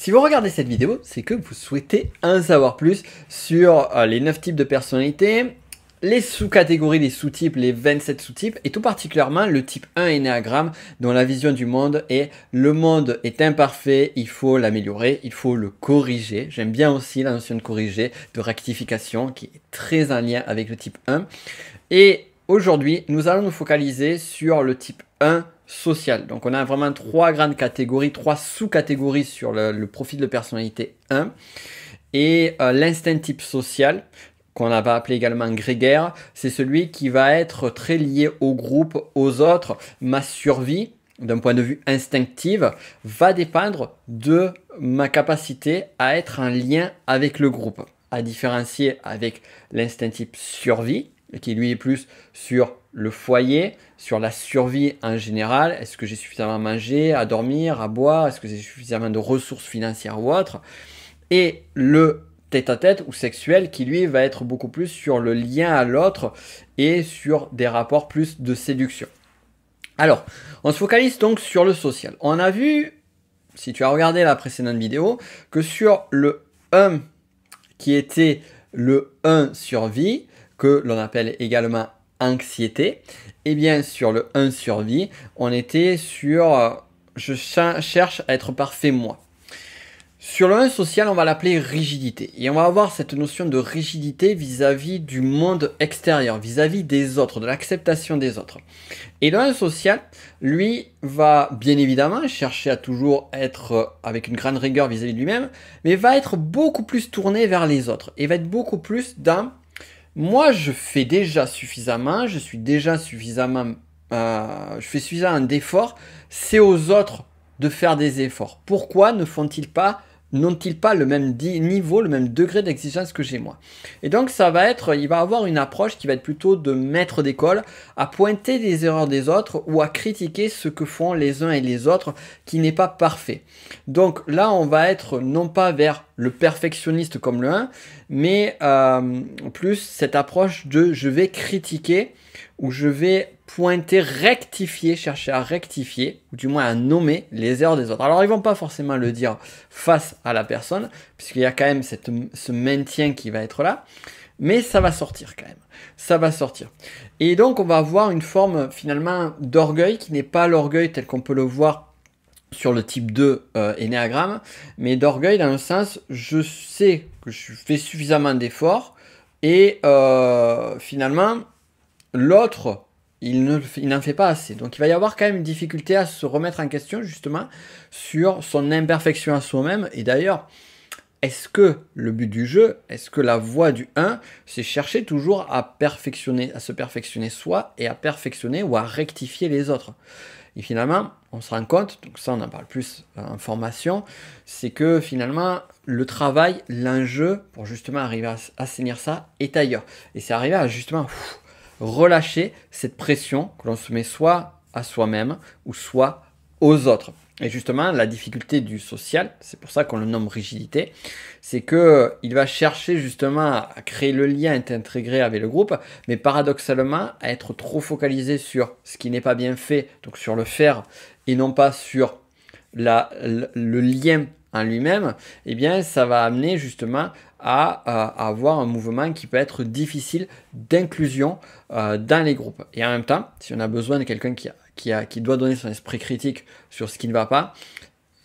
Si vous regardez cette vidéo, c'est que vous souhaitez en savoir plus sur les 9 types de personnalités, les sous-catégories, les sous-types, les 27 sous-types, et tout particulièrement le type 1 Ennéagramme, dont la vision du monde est le monde est imparfait, il faut l'améliorer, il faut le corriger. J'aime bien aussi la notion de corriger, de rectification, qui est très en lien avec le type 1. Et aujourd'hui, nous allons nous focaliser sur le type 1 social. Donc on a vraiment 3 grandes catégories, 3 sous-catégories sur le profil de personnalité 1. Et l'instinct type social, qu'on va appeler également grégaire, c'est celui qui va être très lié au groupe, aux autres. Ma survie, d'un point de vue instinctif, va dépendre de ma capacité à être en lien avec le groupe. À différencier avec l'instinct type survie, qui lui est plus sur le foyer, sur la survie en général. Est-ce que j'ai suffisamment à manger, à dormir, à boire? Est-ce que j'ai suffisamment de ressources financières ou autres? Et le tête-à-tête ou sexuel qui lui va être beaucoup plus sur le lien à l'autre et sur des rapports plus de séduction. Alors, on se focalise donc sur le social. On a vu, si tu as regardé la précédente vidéo, que sur le 1 qui était le 1 survie, que l'on appelle également anxiété, et bien sur le 1 survie, on était sur je cherche à être parfait moi. Sur le 1 social, on va l'appeler rigidité. Et on va avoir cette notion de rigidité vis-à-vis du monde extérieur, vis-à-vis des autres, de l'acceptation des autres. Et le 1 social, lui, va bien évidemment chercher à toujours être avec une grande rigueur vis-à-vis de lui-même, mais va être beaucoup plus tourné vers les autres. Et va être beaucoup plus dans « moi, je fais déjà suffisamment, je suis déjà suffisamment... je fais suffisamment d'efforts, c'est aux autres de faire des efforts. Pourquoi n'ont-ils pas le même niveau, le même degré d'exigence que j'ai moi? Et donc ça va être, il va avoir une approche qui va être plutôt de maître d'école, à pointer des erreurs des autres ou à critiquer ce que font les uns et les autres qui n'est pas parfait. Donc là on va être non pas vers le perfectionniste comme le 1, mais plus cette approche de je vais critiquer ou je vais pointer, rectifier, chercher à rectifier, ou du moins à nommer les erreurs des autres. Alors, ils vont pas forcément le dire face à la personne, puisqu'il y a quand même ce maintien qui va être là, mais ça va sortir quand même. Ça va sortir. Et donc, on va avoir une forme finalement d'orgueil qui n'est pas l'orgueil tel qu'on peut le voir sur le type 2 Ennéagramme, mais d'orgueil dans le sens, je sais que je fais suffisamment d'efforts, et finalement, l'autre, il n'en fait pas assez. Donc il va y avoir quand même une difficulté à se remettre en question justement sur son imperfection à soi-même. Et d'ailleurs, est-ce que le but du jeu, est-ce que la voie du 1, c'est chercher toujours à perfectionner, à se perfectionner soi et à perfectionner ou à rectifier les autres? Et finalement, on se rend compte, donc ça on en parle plus en formation, c'est que finalement le travail, l'enjeu pour justement arriver à assainir ça est ailleurs. Et c'est arriver à justement relâcher cette pression que l'on se met soit à soi-même ou soit aux autres. Et justement, la difficulté du social, c'est pour ça qu'on le nomme rigidité, c'est que il va chercher justement à créer le lien, à être intégré avec le groupe, mais paradoxalement à être trop focalisé sur ce qui n'est pas bien fait, donc sur le faire, et non pas sur le lien en lui-même, eh bien ça va amener justement à avoir un mouvement qui peut être difficile d'inclusion dans les groupes. Et en même temps, si on a besoin de quelqu'un qui doit donner son esprit critique sur ce qui ne va pas,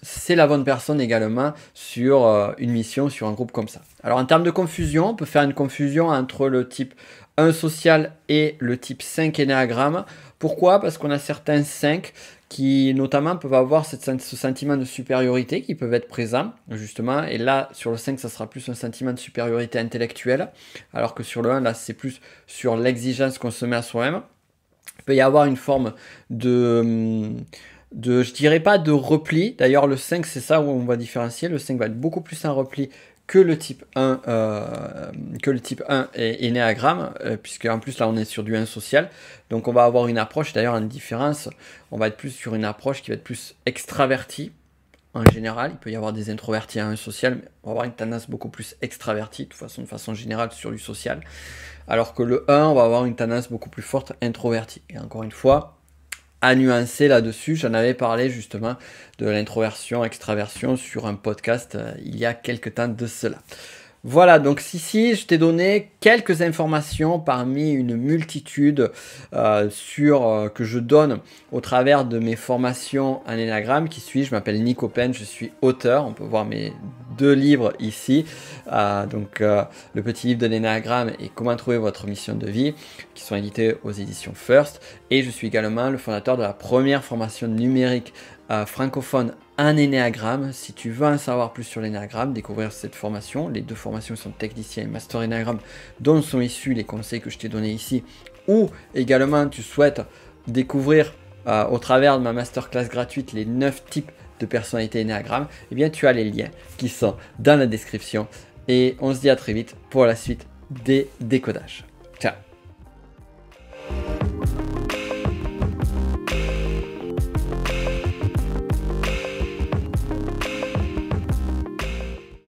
c'est la bonne personne également sur une mission, sur un groupe comme ça. Alors en termes de confusion, on peut faire une confusion entre le type 1 social et le type 5 Ennéagramme. Pourquoi? Parce qu'on a certains 5 qui notamment peuvent avoir ce sentiment de supériorité qui peuvent être présents justement, et là sur le 5 ça sera plus un sentiment de supériorité intellectuelle, alors que sur le 1 là c'est plus sur l'exigence qu'on se met à soi-même. Il peut y avoir une forme je dirais pas de repli, d'ailleurs le 5 c'est ça où on va différencier, le 5 va être beaucoup plus en repli que le type 1 Ennéagramme, puisque en plus là on est sur du 1 social, donc on va avoir une approche, d'ailleurs une différence, on va être plus sur une approche qui va être plus extravertie en général. Il peut y avoir des introvertis à 1 social, mais on va avoir une tendance beaucoup plus extravertie de façon générale sur du social, alors que le 1 on va avoir une tendance beaucoup plus forte introvertie. Et encore une fois, à nuancer là-dessus. J'en avais parlé justement de l'introversion, extraversion sur un podcast il y a quelques temps de cela. Voilà, donc ici, je t'ai donné quelques informations parmi une multitude que je donne au travers de mes formations en énagramme. Qui suis-je? Je m'appelle Nico Pen, je suis auteur. On peut voir mes 2 livres ici. Le petit livre de l'énagramme et Comment trouver votre mission de vie, qui sont édités aux éditions First. Et je suis également le fondateur de la première formation numérique francophone en énéagramme. Si tu veux en savoir plus sur l'énéagramme, découvrir cette formation, les 2 formations sont technicien et master énéagramme dont sont issus les conseils que je t'ai donnés ici, ou également tu souhaites découvrir au travers de ma masterclass gratuite les 9 types de personnalité énéagramme, eh bien tu as les liens qui sont dans la description et on se dit à très vite pour la suite des décodages.